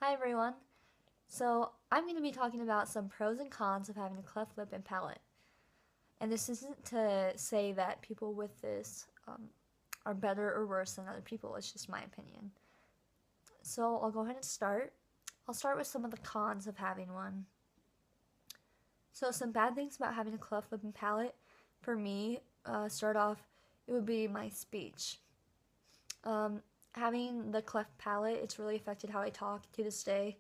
Hi everyone. So I'm going to be talking about some pros and cons of having a cleft lip and palate. And this isn't to say that people with this are better or worse than other people. It's just my opinion. So I'll go ahead and start. I'll start with some of the cons of having one. So some bad things about having a cleft lip and palate, for me, start off, it would be my speech. Um, Having the cleft palate, it's really affected how I talk to this day.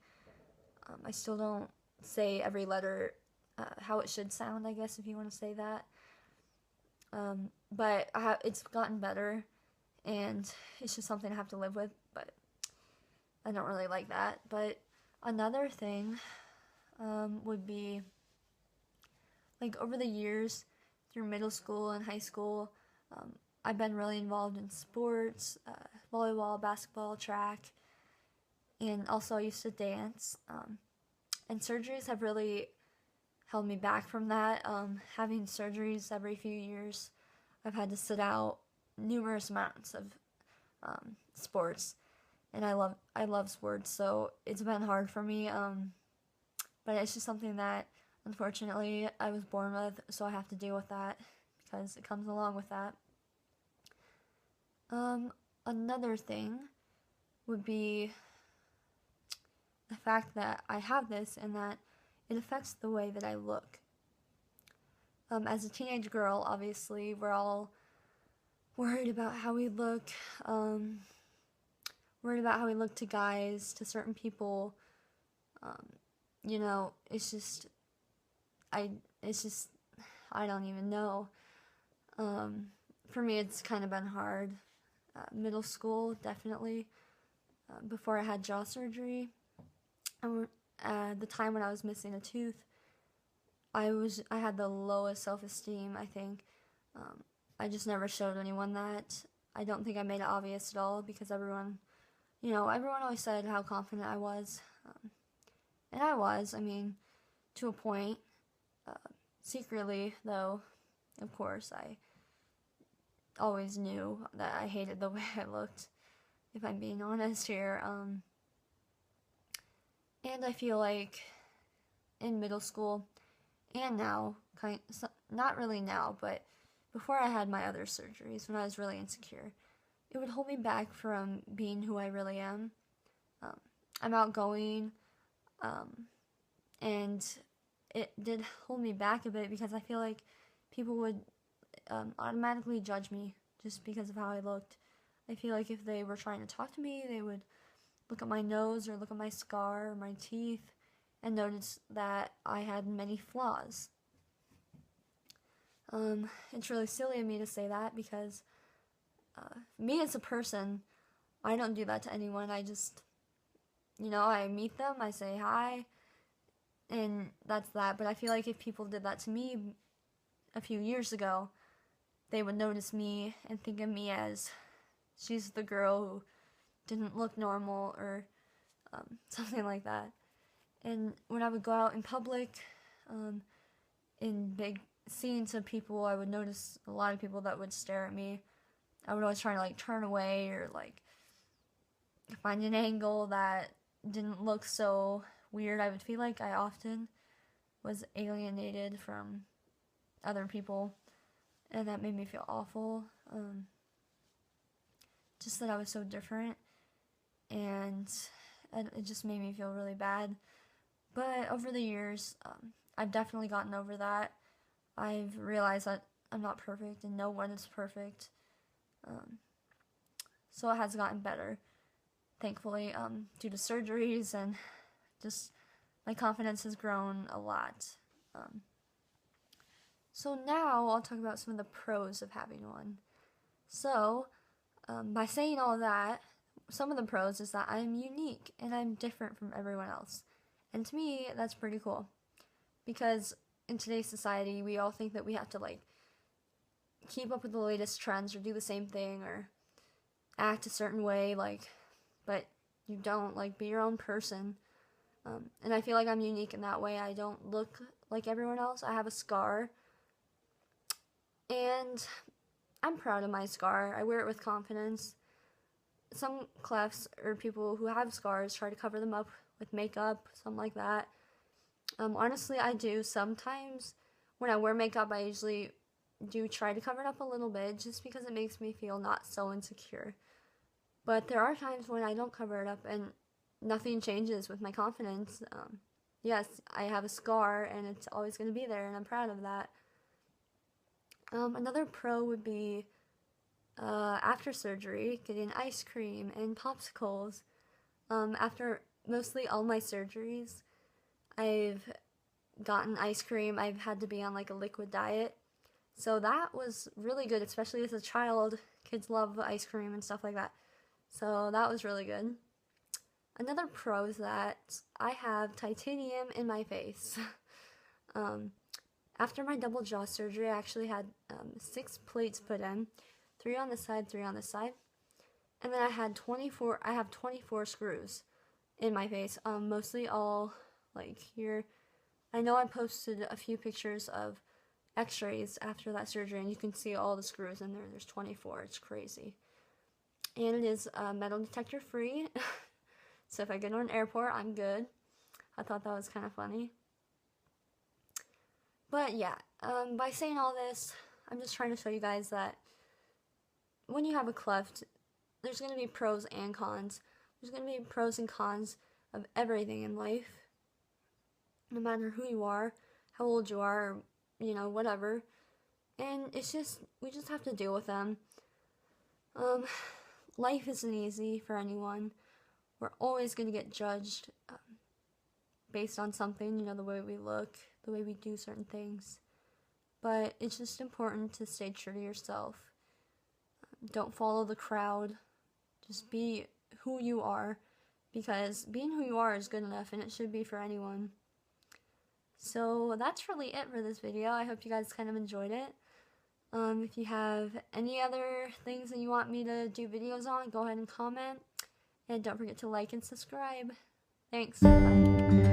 I still don't say every letter how it should sound, I guess, if you want to say that. But it's gotten better, and it's just something I have to live with, but I don't really like that. But another thing would be, like, over the years, through middle school and high school, I've been really involved in sports, volleyball, basketball, track, and also I used to dance. And surgeries have really held me back from that. Having surgeries every few years, I've had to sit out numerous amounts of sports, and I love sports, so it's been hard for me. But it's just something that unfortunately I was born with, so I have to deal with that because it comes along with that. Another thing would be the fact that I have this and that it affects the way that I look. As a teenage girl, obviously, we're all worried about how we look, worried about how we look to guys, to certain people. It's just, I don't even know. For me, it's kind of been hard. Middle school, definitely. Before I had jaw surgery, the time when I was missing a tooth, I had the lowest self-esteem, I think. I just never showed anyone that. I don't think I made it obvious at all because everyone always said how confident I was. And I was, to a point. Secretly, though, of course, I always knew that I hated the way I looked, if I'm being honest here. And I feel like in middle school and now, not really now, but before I had my other surgeries, when I was really insecure, it would hold me back from being who I really am. I'm outgoing, and it did hold me back a bit because I feel like people would automatically judge me just because of how I looked. I feel like if they were trying to talk to me, they would look at my nose or look at my scar or my teeth and notice that I had many flaws. It's really silly of me to say that because me as a person, I don't do that to anyone. I just, I meet them, I say hi, and that's that. But I feel like if people did that to me a few years ago, they would notice me and think of me as she's the girl who didn't look normal or something like that. And when I would go out in public, in big scenes of people, I would notice a lot of people that would stare at me. I would always try to turn away or find an angle that didn't look so weird. I would feel like I often was alienated from other people, and that made me feel awful. Just that I was so different, and it just made me feel really bad. But over the years, I've definitely gotten over that. I've realized that I'm not perfect and no one is perfect. So it has gotten better, thankfully, due to surgeries, and just my confidence has grown a lot. So now I'll talk about some of the pros of having one. So, by saying all that, some of the pros is that I'm unique and I'm different from everyone else. And to me, that's pretty cool. Because in today's society, we all think that we have to, keep up with the latest trends or do the same thing or act a certain way, but you don't, be your own person. And I feel like I'm unique in that way. I don't look like everyone else. I have a scar, and I'm proud of my scar. I wear it with confidence. some clefts or people who have scars try to cover them up with makeup, something like that. Honestly, I do sometimes. When I wear makeup, I usually do try to cover it up a little bit just because it makes me feel not so insecure. But there are times when I don't cover it up and nothing changes with my confidence. Yes, I have a scar and it's always going to be there, and I'm proud of that. Another pro would be after surgery, getting ice cream and popsicles. After mostly all my surgeries, I've gotten ice cream. I've had to be on like a liquid diet. So that was really good, especially as a child. Kids love ice cream and stuff like that. So that was really good. Another pro is that I have titanium in my face. After my double jaw surgery, I actually had 6 plates put in, 3 on the side, 3 on the side. And then I have 24 screws in my face, mostly all like here. I know I posted a few pictures of x-rays after that surgery, and you can see all the screws in there. There's 24. It's crazy. And it is metal detector free. So if I go to an airport, I'm good. I thought that was kind of funny. But yeah, by saying all this, I'm just trying to show you guys that when you have a cleft, there's going to be pros and cons. There's going to be pros and cons of everything in life. No matter who you are, how old you are, or, whatever. And we just have to deal with them. Life isn't easy for anyone. We're always going to get judged based on something, the way we look, the way we do certain things. But it's just important to stay true to yourself. Don't follow the crowd. Just be who you are, because being who you are is good enough, and it should be for anyone. So that's really it for this video. I hope you guys kind of enjoyed it. If you have any other things that you want me to do videos on, go ahead and comment. And don't forget to like and subscribe. Thanks. Bye.